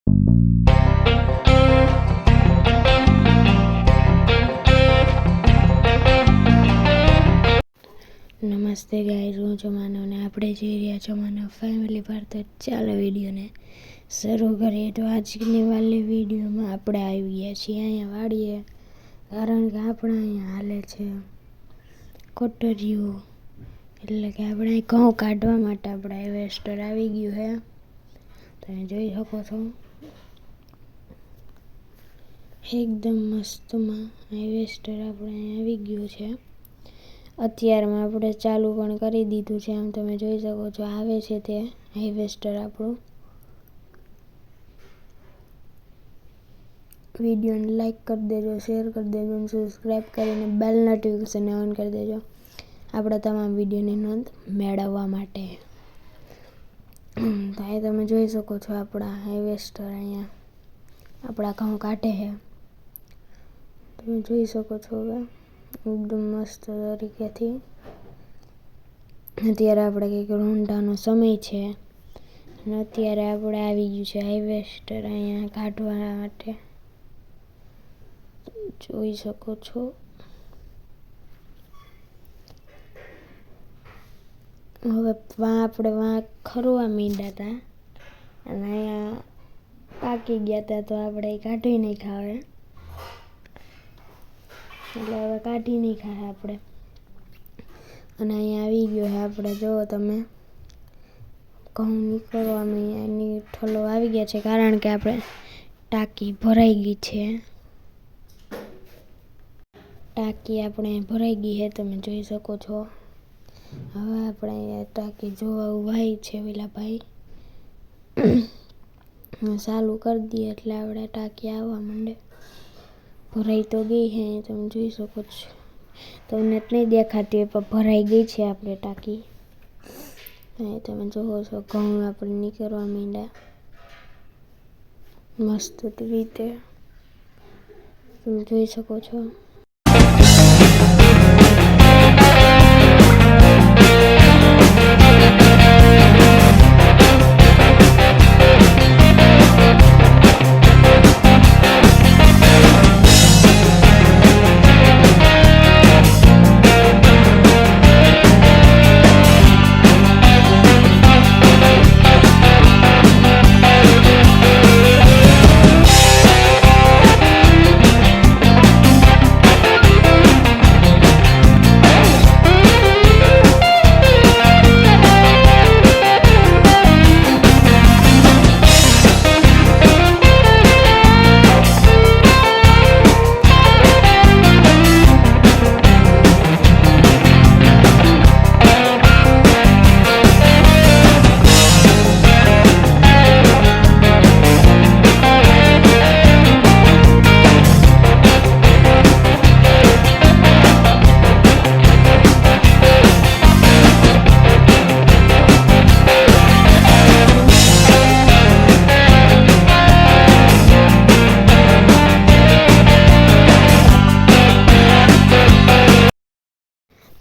નમસ્તે ગાઈઝ, હું છું માનવ ને આપણે જઈ રહ્યા છો માનવ ફેમિલી પર. તો ચાલો વિડીયોને શરૂ કરીએ. તો આજની વાલી વિડીયોમાં આપણે આવી ગયા છીએ અહીંયા વાડીએ, કારણ કે આપણે અહીંયા હાલે છે કોટરીઓ, એટલે કે આપણે ઘઉં કાઢવા માટે આપણે હાર્વેસ્ટર આવી ગયું છે. તમે જોઈ શકો છો એકદમ મસ્તમાં હાર્વેસ્ટર આપણે અહીંયા આવી ગયું છે. અત્યારમાં આપણે ચાલુ પણ કરી દીધું છે. આમ તમે જોઈ શકો છો આવે છે તે હાર્વેસ્ટર આપણું. વિડીયોને લાઈક કરી દેજો, શેર કરી દેજો અને સબસ્ક્રાઈબ કરીને બેલ નોટિફિકેશન ઓન કરી દેજો આપણા તમામ વિડીયોની નોંધ મેળવવા માટે. તો એ તમે જોઈ શકો છો આપણા હાર્વેસ્ટર અહીંયા આપણા ઘઉં કાઢે છે. તમે જોઈ શકો છો હવે એકદમ મસ્ત તરીકેથી. અત્યારે આપણે કંઈક રોંઢાનો સમય છે અને અત્યારે આપણે આવી ગયું છે હાર્વેસ્ટર અહીંયા કાઢવા માટે. જોઈ શકો છો હવે આપણે ખરવા માંડ્યા હતા અને અહીંયા પાકી ગયા હતા, તો આપણે કાઢી નહીં ખાવે, એટલે હવે કાઢી નહીં ખાય આપણે. અને અહીંયા આવી ગયો છે આપણે, જો તમે ઘઉં નીકળવામાં એની ઠલો આવી ગયા છે, કારણ કે આપણે ટાંકી ભરાઈ ગઈ છે. ટાંકી આપણે ભરાઈ ગઈ છે, તમે જોઈ શકો છો. હવે આપણે અહીંયા ટાંકી જોવા ઉભાઈ છે પેલા ભાઈ, ચાલુ કરી દઈએ એટલે આપણે ટાંકી આવવા માંડે. ભરાઈ તો ગઈ છે, તમે જોઈ શકો છો. તમને નહીં દેખાતી હોય પણ ભરાઈ ગઈ છે આપણે ટાંકી. તમે જોવો છો ઘઉં આપણે નીકળવા માંડ્યા મસ્ત રીતે, તમે જોઈ શકો છો.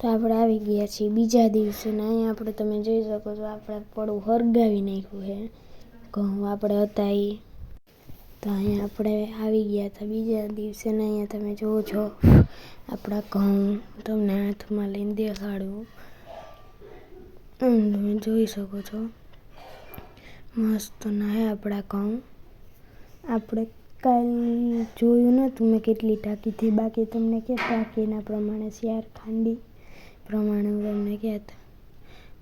તો આપણે આવી ગયા છીએ બીજા દિવસે ને અહીંયા આપણે તમે જોઈ શકો છો આપણે પડું હરગાવી નાખ્યું છે ઘઉં આપણે હતા એ. તો અહીંયા આપણે આવી ગયા હતા બીજા દિવસે ને અહીંયા તમે જોવો છો આપણા ઘઉં તમને હાથમાં લઈને દેખાડું. તમે જોઈ શકો છો મસ્ત ના હે આપણા ઘઉં. આપણે કાલ જોયું નહોતું મેં કેટલી ટાંકીથી, બાકી તમને કે ટાંકીના પ્રમાણે શેર ખાંડી પ્રમાણે હું તમને કહેતા,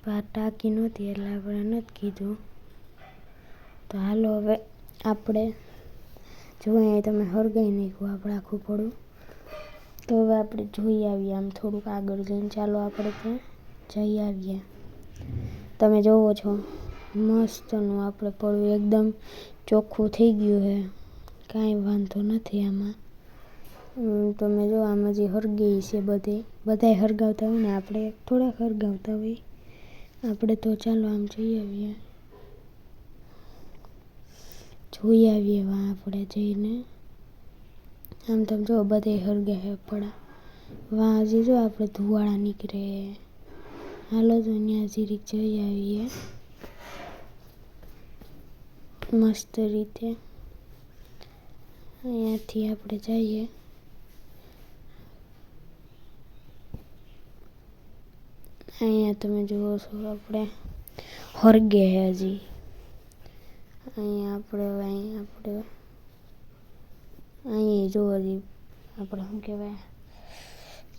પણ આ ટાંકી નહોતી એટલે આપણે નથી કીધું. તો હાલો હવે આપણે જોઈએ, તમે હરગાઈ નાખ્યું આપણે આખું પડું. તો હવે આપણે જોઈ આવીએ આમ થોડુંક આગળ જઈને. ચાલો આપણે ત્યાં જઈ આવીએ. તમે જોવો છો મસ્તનું આપણે પડું એકદમ ચોખ્ખું થઈ ગયું છે, કાંઈ વાંધો નથી આમાં. તમે જો આમ હજી હરગી છે બધાય હરગાવતા હોય ને, આપણે થોડાક હરગાવતા હોય આપણે. તો ચાલો આમ જોઈ આવીએ આપણે જઈને. આમ તમે જો બધાય હરગે હે પડા. હજી જો આપણે ધુવાળા નીકળે. હાલો તો ત્યાં જીરીક જઈ આવીએ મસ્ત રીતે. અહીંયાથી આપણે જઈએ અહીંયા તમે જુઓ છો આપણે હરગે હે હજી અહીંયા જો હજી આપણે શું કહેવાય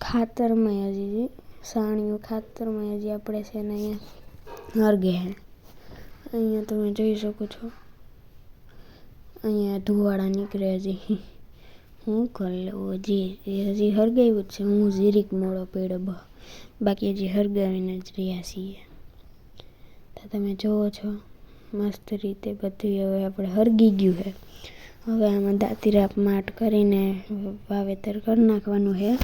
ખાતરમાં હજી સાણીઓ ખાતરમાં હજી આપણે છે ને અહીંયા હરગે હે અહીંયા તમે જોઈ શકો છો અહીંયા ધુવાડા નીકળે હજી હું કરી લેવું હજી હરગાવ્યું જ છે હું જીરીક મોડો પડ્યો બાકી હજી હરગાવીને જ રહ્યા છીએ તો તમે જુઓ છો મસ્ત રીતે બધું હવે આપણે હરગી ગયું છે હવે આમાં દાંતીરાપ માટ કરીને વાવેતર કરી નાખવાનું છે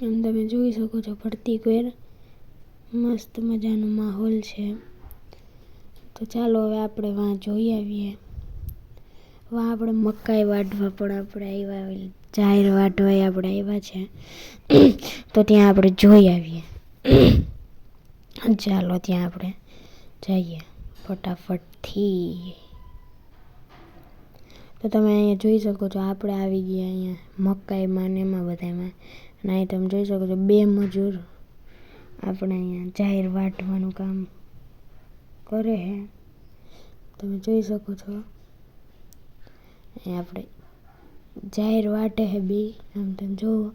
એમ તમે જોઈ શકો છો પડતી કોર મસ્ત મજાનો માહોલ છે તો ચાલો હવે આપણે વાં જોઈ આવીએ વાં આપણે મકાઈ વાઢવા પણ આપણે આવ્યા જાહેર વાઢવા આપણે આવ્યા છે તો ત્યાં આપણે જોઈ આવીએ ચાલો ત્યાં આપણે જઈએ ફટાફટથી તો તમે અહીંયા જોઈ શકો છો આપણે આવી ગયા અહીંયા મકાઈમાં ને એમાં બધામાં અને અહીં તમે જોઈ શકો છો 2 મજૂર આપણે અહીંયા જાહેર વાઢવાનું કામ કરે છે તમે જોઈ શકો છો અહીંયા આપણે જાહેર વાટે છે 2 આમ તમે જુઓ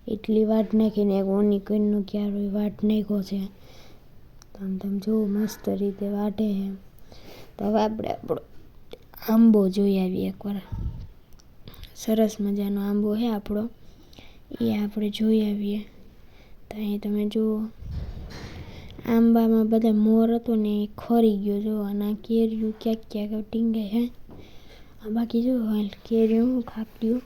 એટલી વાટ નાખીને એક ઓની કઈનો ક્યારો વાટ નાખ્યો છે તો આમ તમે જુઓ મસ્ત રીતે વાટે છે તો હવે આપણે આપણો આંબો જોઈ આવીએ એકવાર સરસ મજાનો આંબો છે આપણો એ આપણે જોઈ આવીએ તો અહીં તમે જુઓ આંબામાં બધા મોર હતો ને એ ખરી ગયો જો અને કેરીઓ ક્યાંક ટીંગે છે બાકી જો કેરીઓ ખાકટીઓ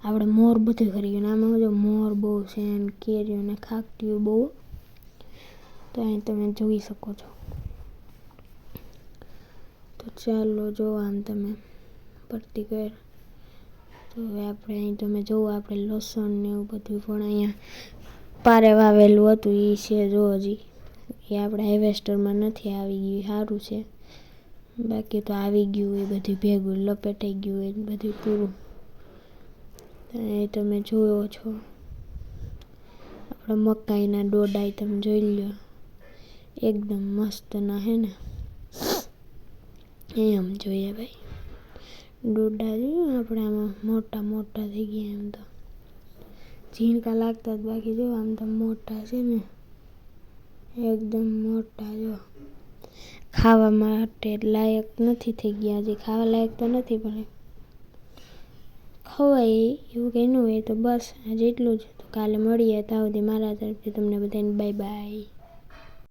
આપણે મોર બધું ખરી ગયું આમાં જો મોર બહુ છે અને કેરીઓ ને ખાકટીઓ બહુ તો અહીં તમે જોઈ શકો છો તો ચાલો જો આમ તમે પડતી કર તો હવે આપણે અહીં તમે જુઓ આપણે લસણ ને એવું બધું પણ અહીંયા પારે વાવેલું હતું એ છે જો હજી એ આપણે હાર્વેસ્ટરમાં નથી આવી ગયું સારું છે બાકી તો આવી ગયું એ બધું ભેગું લપેટાઈ ગયું એ બધું પૂરું એ તમે જોયો છો આપણે મકાઈના ડોડાઈ તમે જોઈ લો એકદમ મસ્ત ના હે ને એમ જોઈએ ભાઈ ડોડા જોયું આપણે આમાં મોટા થઈ ગયા એમ તો ઝીણકા લાગતા જ બાકી જો આમ તો મોટા છે ને એકદમ મોટા જો ખાવા માટે લાયક નથી થઈ ગયા હજી ખાવા લાયક તો નથી પણ ખવાય એવું કંઈ ન હોય તો બસ આજે એટલું જ તો કાલે મળીએ ત્યાં સુધી મારા તરફથી તમને બધાને બાય બાય.